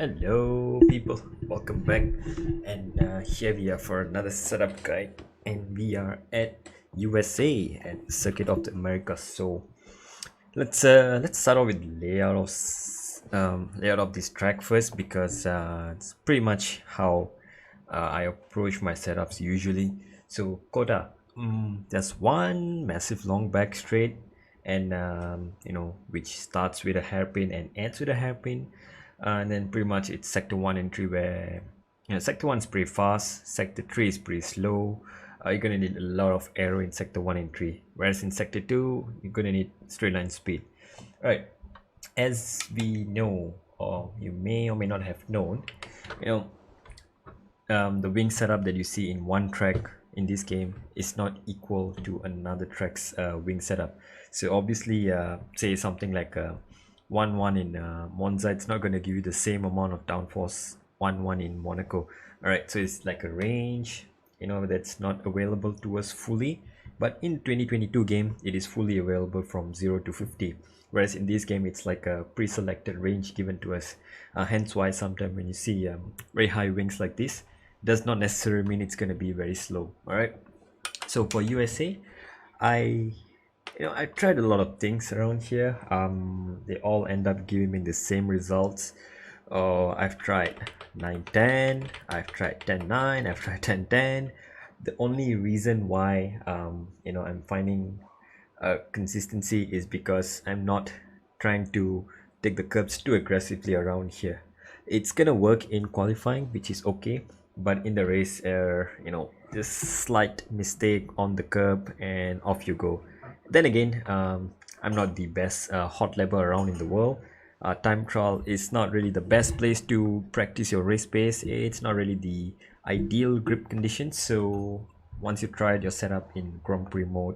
Hello people, welcome back, and here we are for another setup guide, and we are at USA at Circuit of the Americas. So let's start off with layout of this track first, because it's pretty much how I approach my setups usually. So COTA, there's one massive long back straight, and which starts with a hairpin and ends with a hairpin, and then pretty much it's sector 1 entry, where sector 1 is pretty fast, sector 3 is pretty slow. You're gonna need a lot of aero in sector 1 and 3, whereas in sector 2 you're gonna need straight line speed. All right, as we know, or you may or may not have known, you know the wing setup that you see in one track in this game is not equal to another track's wing setup. So obviously, say something like 1-1 in Monza, it's not going to give you the same amount of downforce 1-1 in Monaco. All right, so it's like a range, that's not available to us fully, but in 2022 game it is fully available from 0 to 50, whereas in this game it's like a pre-selected range given to us. Hence why sometimes when you see very high wings like this, does not necessarily mean it's going to be very slow. All right, so for USA, I tried a lot of things around here. They all end up giving me the same results. I've tried 9-10, I've tried 10-9, I've tried 10-10. The only reason why I'm finding consistency is because I'm not trying to take the curbs too aggressively around here. It's gonna work in qualifying, which is okay, but in the race, just slight mistake on the curb and off you go. Then again, I'm not the best hot lapper around in the world. Time trial is not really the best place to practice your race pace. It's not really the ideal grip conditions. So once you tried your setup in Grand Prix mode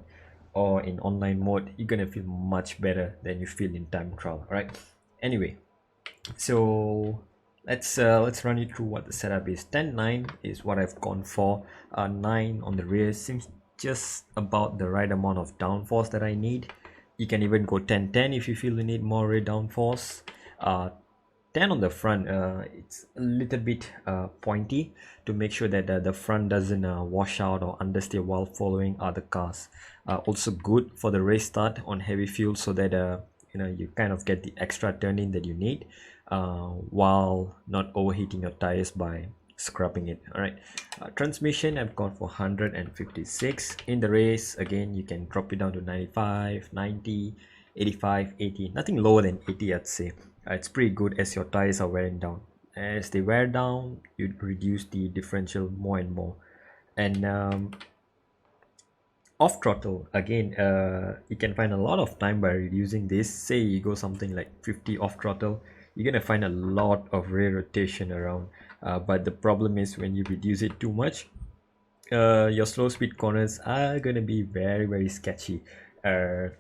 or in online mode, you're gonna feel much better than you feel in time trial. All right. Anyway, so let's run you through what the setup is. 10-9 is what I've gone for. 9 on the rear seems just about the right amount of downforce that I need. You can even go 10-10 if you feel you need more rear downforce. 10 on the front, it's a little bit pointy to make sure that the front doesn't wash out or understeer while following other cars. Also good for the race start on heavy fuel, so that you kind of get the extra turning that you need while not overheating your tires by scrubbing it. All right, transmission I've gone for 156. In the race, again, you can drop it down to 95, 90, 85, 80, nothing lower than 80, I'd say. It's pretty good as your tires are wearing down. As they wear down, you reduce the differential more and more. And off throttle, again, you can find a lot of time by reducing this. Say you go something like 50 off throttle, you're gonna find a lot of rear rotation around. But the problem is, when you reduce it too much, your slow speed corners are gonna be very, very sketchy.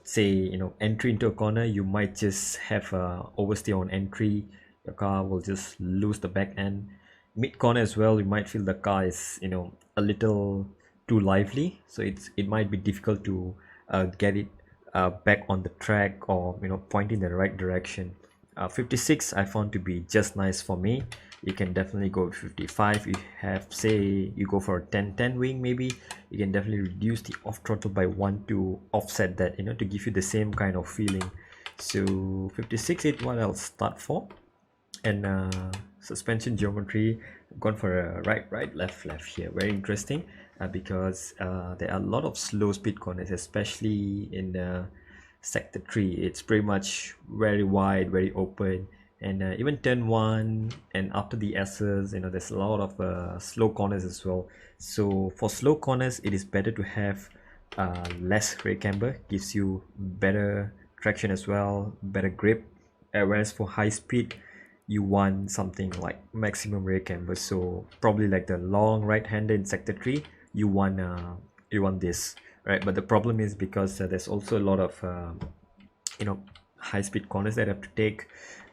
Say, entry into a corner, you might just have oversteer on entry. Your car will just lose the back end. Mid corner as well, you might feel the car is a little too lively, so it might be difficult to get it back on the track, or point in the right direction. 56 I found to be just nice for me. You can definitely go with 55. You have, say you go for a 10-10 wing, maybe you can definitely reduce the off throttle by 1 to offset that, to give you the same kind of feeling. So 56 is what I'll start for. And suspension geometry, I've gone for a right left here. Very interesting, because there are a lot of slow speed corners, especially in sector 3. It's pretty much very wide, very open, and even turn 1 and after the S's, there's a lot of slow corners as well. So for slow corners, it is better to have less rear camber, gives you better traction as well, better grip. Whereas for high speed, you want something like maximum rear camber. So probably like the long right hander in sector 3, you want this, right? But the problem is, because there's also a lot of high speed corners that I have to take.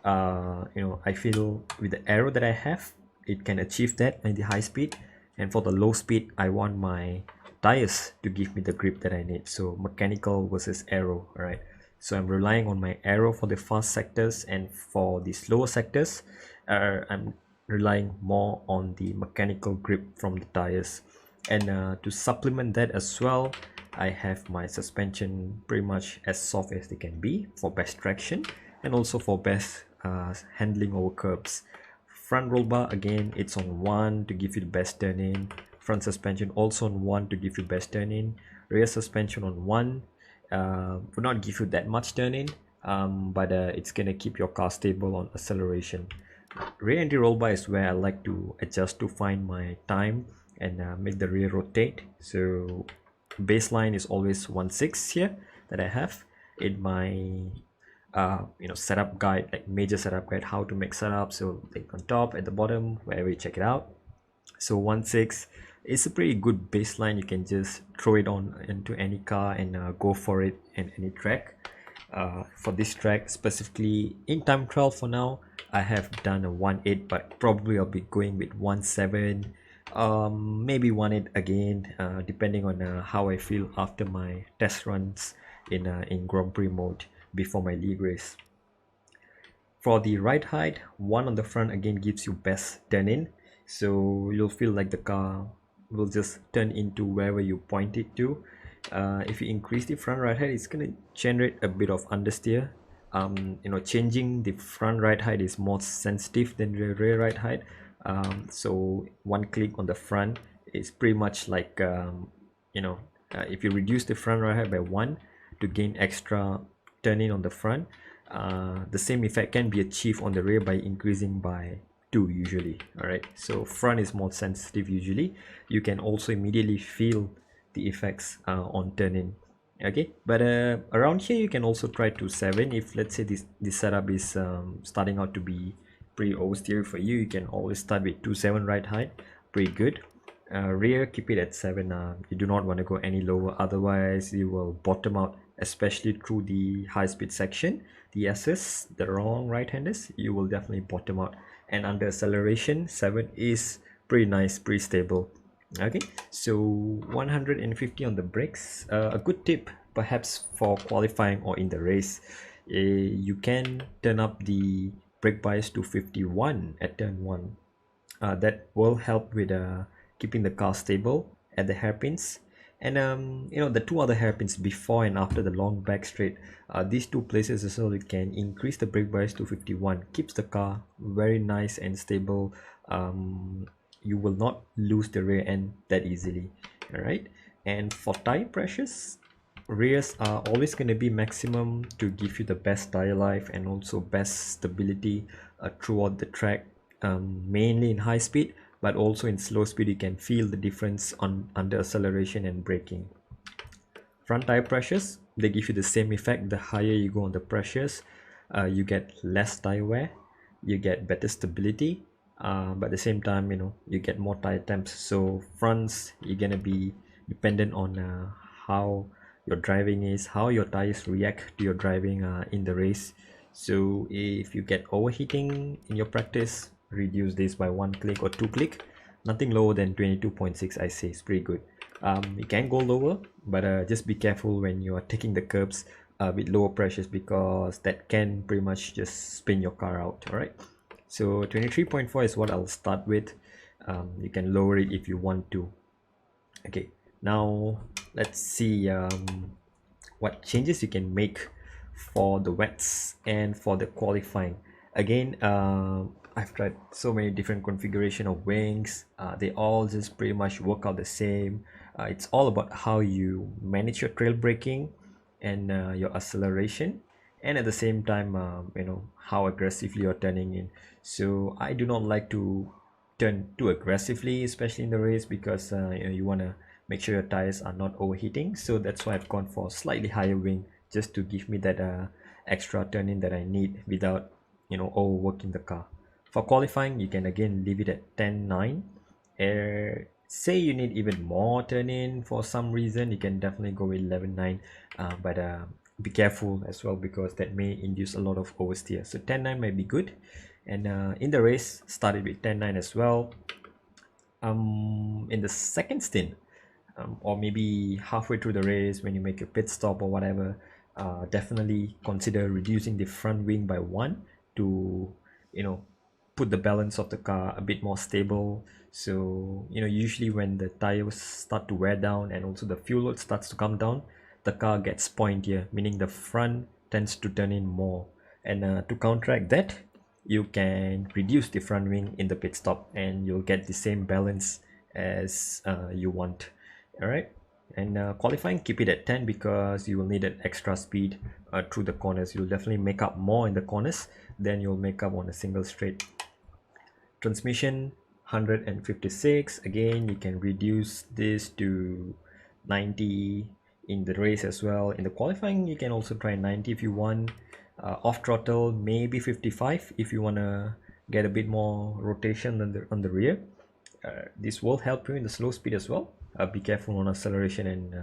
I feel with the aero that I have, it can achieve that in the high speed, and for the low speed, I want my tires to give me the grip that I need. So mechanical versus aero, right? so I'm relying on my aero for the fast sectors, and for the slower sectors I'm relying more on the mechanical grip from the tires. And to supplement that as well, I have my suspension pretty much as soft as they can be for best traction and also for best handling over curbs. Front roll bar, again, it's on 1 to give you the best turn in. Front suspension also on 1 to give you best turn in. Rear suspension on 1 will not give you that much turn in, but it's gonna keep your car stable on acceleration. Rear entry roll bar is where I like to adjust to find my time and make the rear rotate. So baseline is always 1/6 here that I have in my setup guide, like major setup guide, how to make setup. So like on top, at the bottom, wherever you check it out. So 1/6 is a pretty good baseline. You can just throw it on into any car and go for it in any track. For this track specifically in time trial for now, I have done a 1/8, but probably I'll be going with 1/7, maybe 1/8 again, depending on how I feel after my test runs in Grand Prix mode before my league race. For the ride height, 1 on the front again gives you best turn in, so you'll feel like the car will just turn into wherever you point it to. If you increase the front ride height, it's going to generate a bit of understeer. Changing the front ride height is more sensitive than the rear ride height. So one click on the front is pretty much like if you reduce the front ride height by 1 to gain extra turning on the front, the same effect can be achieved on the rear by increasing by 2 usually. All right, so front is more sensitive usually. You can also immediately feel the effects on turning. Okay, but around here you can also try to 7 if let's say this setup is starting out to be pretty oversteer for you. You can always start with 2.7 ride height, pretty good. Rear, keep it at 7. You do not want to go any lower, otherwise you will bottom out, especially through the high speed section. The SS, the wrong right-handers, you will definitely bottom out. And under acceleration, 7 is pretty nice, pretty stable. Okay, so 150 on the brakes. A good tip perhaps for qualifying or in the race, you can turn up the brake bias to 51 at turn 1. That will help with keeping the car stable at the hairpins. And the 2 other hairpins before and after the long back straight, these 2 places as well, you can increase the brake bias to 51, keeps the car very nice and stable. You will not lose the rear end that easily. All right, and for tire pressures, rears are always going to be maximum to give you the best tire life and also best stability throughout the track, mainly in high speed, but also in slow speed you can feel the difference on under acceleration and braking. Front tire pressures, they give you the same effect. The higher you go on the pressures, you get less tire wear, you get better stability, but at the same time you get more tire temps. So fronts, you're gonna be dependent on how your driving is, how your tires react to your driving in the race. So if you get overheating in your practice, reduce this by 1 click or 2 click. Nothing lower than 22.6 I say is pretty good. You can go lower, but just be careful when you are taking the curbs with lower pressures, because that can pretty much just spin your car out. All right, so 23.4 is what I'll start with. You can lower it if you want to. Okay, now let's see what changes you can make for the wets and for the qualifying. Again, I've tried so many different configuration of wings. They all just pretty much work out the same. It's all about how you manage your trail braking and your acceleration, and at the same time how aggressively you're turning in. So I do not like to turn too aggressively, especially in the race, because you want to make sure your tires are not overheating. So that's why I've gone for slightly higher wing, just to give me that extra turn in that I need without overworking the car. For qualifying, you can again leave it at 10.9. Say you need even more turn in for some reason, you can definitely go with 11.9, but be careful as well, because that may induce a lot of oversteer. So 10.9 might be good. And in the race, started with 10.9 as well. In the second stint, or maybe halfway through the race when you make a pit stop or whatever, definitely consider reducing the front wing by 1 to, you know, put the balance of the car a bit more stable. So, you know, usually when the tires start to wear down and also the fuel load starts to come down, the car gets pointier, meaning the front tends to turn in more. And to counteract that, you can reduce the front wing in the pit stop and you'll get the same balance as you want. All right. And qualifying, keep it at 10 because you will need an extra speed through the corners. You'll definitely make up more in the corners than you'll make up on a single straight. Transmission 156. Again, you can reduce this to 90 in the race as well. In the qualifying, you can also try 90 if you want. Off throttle, maybe 55 if you want to get a bit more rotation on the rear. This will help you in the slow speed as well. Be careful on acceleration and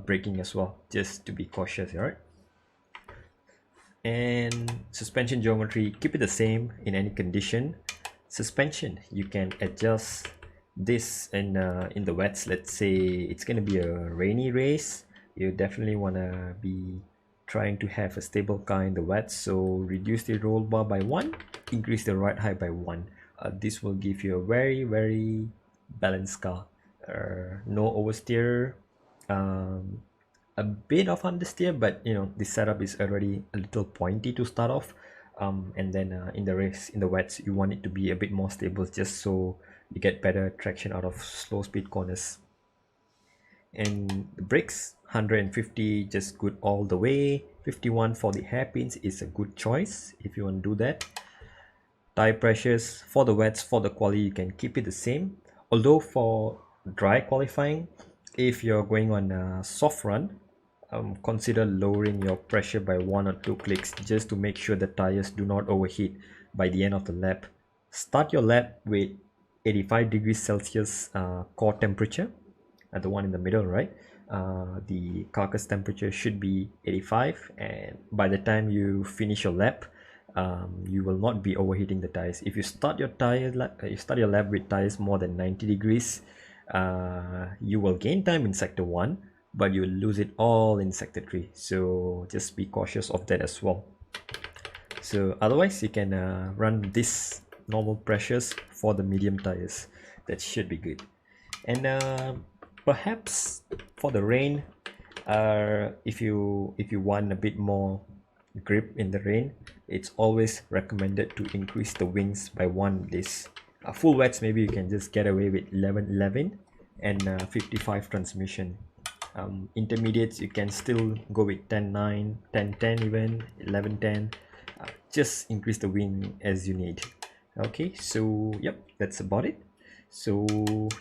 braking as well, just to be cautious. All right. And suspension geometry, keep it the same in any condition. Suspension, you can adjust this in the wets. Let's say it's going to be a rainy race, you definitely want to be trying to have a stable car in the wets, so reduce the roll bar by 1, increase the ride height by 1. This will give you a very balanced car. No oversteer, a bit of understeer, but you know the setup is already a little pointy to start off, and then in the race, in the wets, you want it to be a bit more stable just so you get better traction out of slow speed corners. And the brakes 150, just good all the way. 51 for the hairpins is a good choice if you want to do that. Tire pressures for the wets, for the quali, you can keep it the same, although for dry qualifying, if you're going on a soft run, consider lowering your pressure by 1 or 2 clicks just to make sure the tires do not overheat by the end of the lap. Start your lap with 85 degrees Celsius core temperature, the one in the middle, right? The carcass temperature should be 85, and by the time you finish your lap, you will not be overheating the tires. If you start your lap with tires more than 90 degrees, you will gain time in sector 1, but you will lose it all in sector 3, so just be cautious of that as well. So otherwise you can run this normal pressures for the medium tires. That should be good. And perhaps for the rain, if you want a bit more grip in the rain, it's always recommended to increase the wings by 1. This full wets, maybe you can just get away with 11 and 55 transmission. Intermediates, you can still go with 10-9, 10-10, even 11-10. Just increase the wing as you need. Okay, so yep, that's about it. So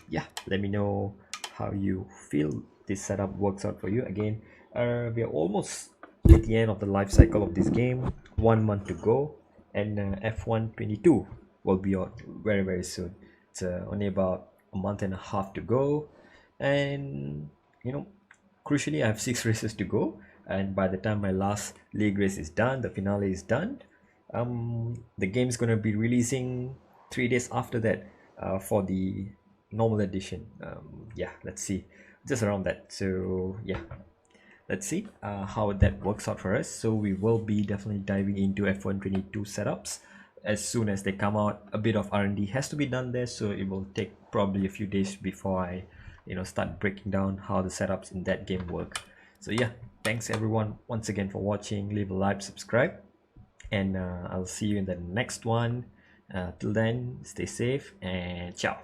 yeah, let me know how you feel this setup works out for you. Again, we are almost at the end of the life cycle of this game. 1 month to go, and F1 22 will be out very soon. It's only about a month and a half to go, and you know, crucially, I have 6 races to go, and by the time my last league race is done, the finale is done, the game is going to be releasing 3 days after that for the normal edition. Yeah, let's see, just around that. So yeah, let's see how that works out for us. So we will be definitely diving into F1 22 setups as soon as they come out. A bit of R&D has to be done there, so it will take probably a few days before I start breaking down how the setups in that game work. So yeah, thanks everyone once again for watching. Leave a like, subscribe, and I'll see you in the next one. Till then, stay safe and ciao.